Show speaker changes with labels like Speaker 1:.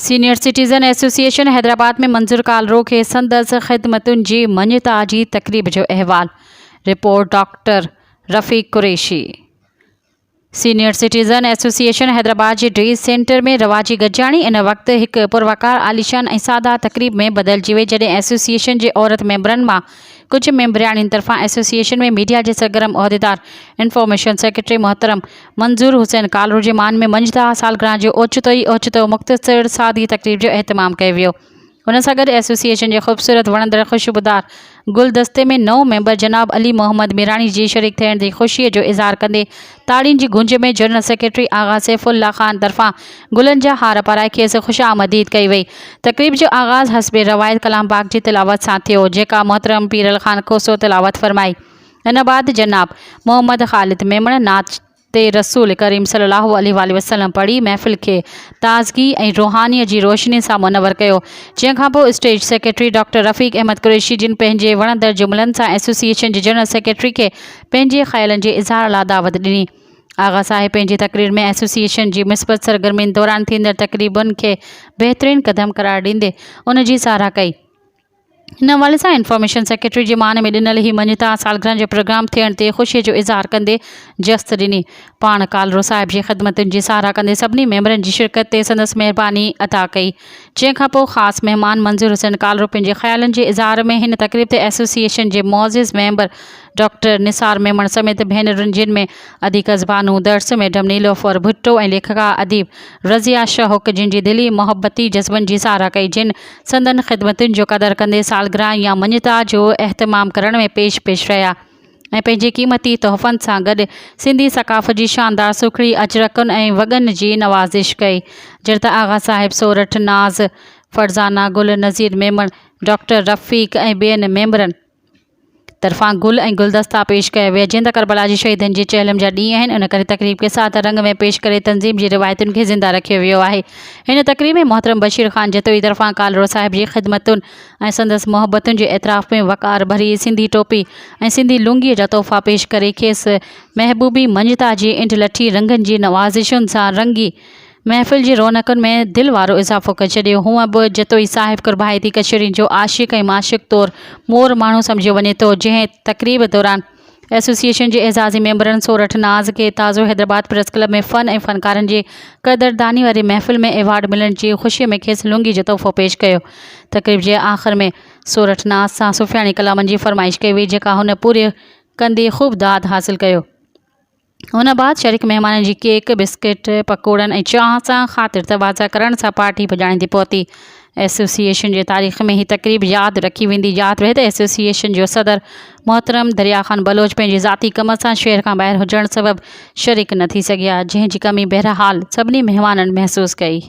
Speaker 1: Senior citizen association Hyderabad में मंजूर कालरो खे संदसि ख़िदमतुनि जी मञता जी तक़रीब जो अहवाल। Report doctor Rafiq Qureshi. Senior citizen association Hyderabad के ड्रीस सेंटर में रवाजी गजाणी इन वक्त एक पुरवकार आलिशान ऐं सादा तक़रीब में बदलजी वई, जॾहिं एसोसिएशन के औरत मेंबरनि मां कुछ मेंबरियाणियुनि तरफ़ां एसोसिएशन में मीडिया के सरगर्म उहदेदार इंफॉर्मेशन सेक्रेटरी मोहतरम मंजूर हुसैन कालरो के मान में मंझंदि सालगिरह जो ओचितो मुख़्तसर सादी तक़रीब जो अहतमाम कयो वियो। उन सां गॾु एसोसिएशन के खूबसूरत वणंदड़ खुशबूदार गुलदस्ते में नओं मेंबर जनाब अली मोहम्मद मीरानी जी शरीक थियण की ख़ुशी जो इज़हार कंदे ताड़ियुनि की गुंज में जनरल सेक्रेटरी आगा सैफुल्ला खान तरफ़ां गुलन जा हार पाराए खेसि ख़ुश आमदीद कई वई। तक़रीब जो आगाज़ हस्बे रवायत कलाम पाक की तिलावत सां थियो, जेका मोहतरम पीरल खान खोसो तिलावत फरमाई। इन बाद जनाब मोहम्मद ख़ालिद मेमण नात ते रसूल करीम सल्लल्लाहु अलैहि वसल्लम पढ़ी महफ़िल के ताज़गी और रूहानी की रोशनी से मुनवर किया। जैखां पोइ स्टेज सेक्रेटरी डॉक्टर रफ़ीक अहमद कुरैशी जिन पंहिंजे वणंदड़ जुमलन से एसोसिएशन के जनरल सेक्रेटरी के पंहिंजे ख़्यालन के इज़हार लाइ दावत ॾिनी। आगा साहिब पंहिंजी तक़रीर में एसोसिएशन की मिसबत सरगर्मियुनि दौरान थींदड़ तक़रीबुनि के बेहतरीन कदम करार ॾींदे उन जी साराह कई। इन हवाले से इंफॉर्मेशन सेक्रेटरी जी मान में ॾिनल ही मञता सालगिरह जो प्रोग्राम थियण ते ख़ुशी जो इज़हार कंदे जस्त ॾिनी। पाण कालरो साहिब जी ख़िदमतुनि जी साराह कंदे सभिनी मेंबरनि जी शिरकत ते संदसि महिरबानी अता कई। जैखां पोइ ख़ासि मेहमान मंजूर हुसैन कालरो पंहिंजे ख़्यालनि जे इज़हार में हिन तक़रीब ते एसोसिएशन के मोअज़्ज़िज़ मेंबर डॉक्टर निसार मेमण समेत भेनरुनि जिन में अदीकस बानू दर्स मैडम नीलोफर भुट्टो और लेखिका अदीब रज़िया शौक़ जिन जी दिली मोहब्बती जज्बन की साराह कई, जिन संदन ख़िदमतुनि जो कदर कंदे सालगिरह या मञता जो अहतमाम करण में पेश रहा ऐं पंहिंजे क़ीमती तोहफ़नि सां गॾु सिंधी सक़ाफ़त की शानदार सुखड़ी अजरकनि ऐं वॻनि जी नवाज़िश कई। जरत आगा साहिब सोरठ नाज़ फरज़ाना गुल नज़ीर मेमण डॉक्टर रफ़ीक ऐं ॿियनि मेंबरनि तरफ़ां गुल ऐं गुलदस्ता पेश कया विया, जिन करबला जी शहीदनि जे चहलम जा ॾींहं आहिनि। इन करे तक़रीब के साथ रंग में पेश करे तंज़ीम की रिवायतुनि खे ज़िंदा रखियो वियो आहे। हिन तक़रीब में मोहतरम बशीर ख़ान जतोई तरफ़ां कालरो साहिब की ख़िदमतुनि ऐं संदसि मोहब्बतुनि के एतराफ़ में वक़ार भरी सिंधी टोपी ऐं सिंधी लुंगीअ जा तोहफ़ा पेश करे खेसि महबूबी मञता जी इंट लठी रंगनि जी नवाज़िशुनि सां रंगी महफ़िल की रौनकुनि में दिल वारो इज़ाफ़ो करे छॾियो। हूअं बि जतोई साहिब कुरबाइती कशरीन जो आशिक़ ऐं माशिक़ तौर मोर माण्हू सम्झियो वञे थो, जंहिं तक़रीब दौरान एसोसिएशन के एज़ाज़ी मेंबरनि सोरठ नाज़ के ताज़ो हैदराबाद प्रेस क्लब में फ़न ऐं फ़नकारनि जी क़दरदानी वारी महफ़िल में एवार्ड मिलण की ख़ुशी में खेसि लुंगी जो तोहफ़ो पेश कयो। तक़रीब के आख़िर में सोरठ नाज़ सां सुफ़ियानी कलामनि की फरमाइश कई वई, जेका हुन पूरे कंदे ख़ूब दाद हासिल कयो। उन बाद शरीक मेहमाननि जी केक बिस्किट पकोड़नि ऐं चांहि सां ख़ातिर तवाज़ा करण सां पार्टी पुॼाईंदी पहुती। एसोसिएशन की तारीख़ में ही तक़रीब याद रखी वेंदी। याद रहे तो एसोसिएशन जो सदर मोहतरम दरिया खान बलोच पंहिंजे ज़ाती कम सां शहर का ॿाहिरि हुजण सबबि शरीक न थी सघिया, जंहिंजी कमी बहरहाल सभिनी मेहमाननि महसूस कई।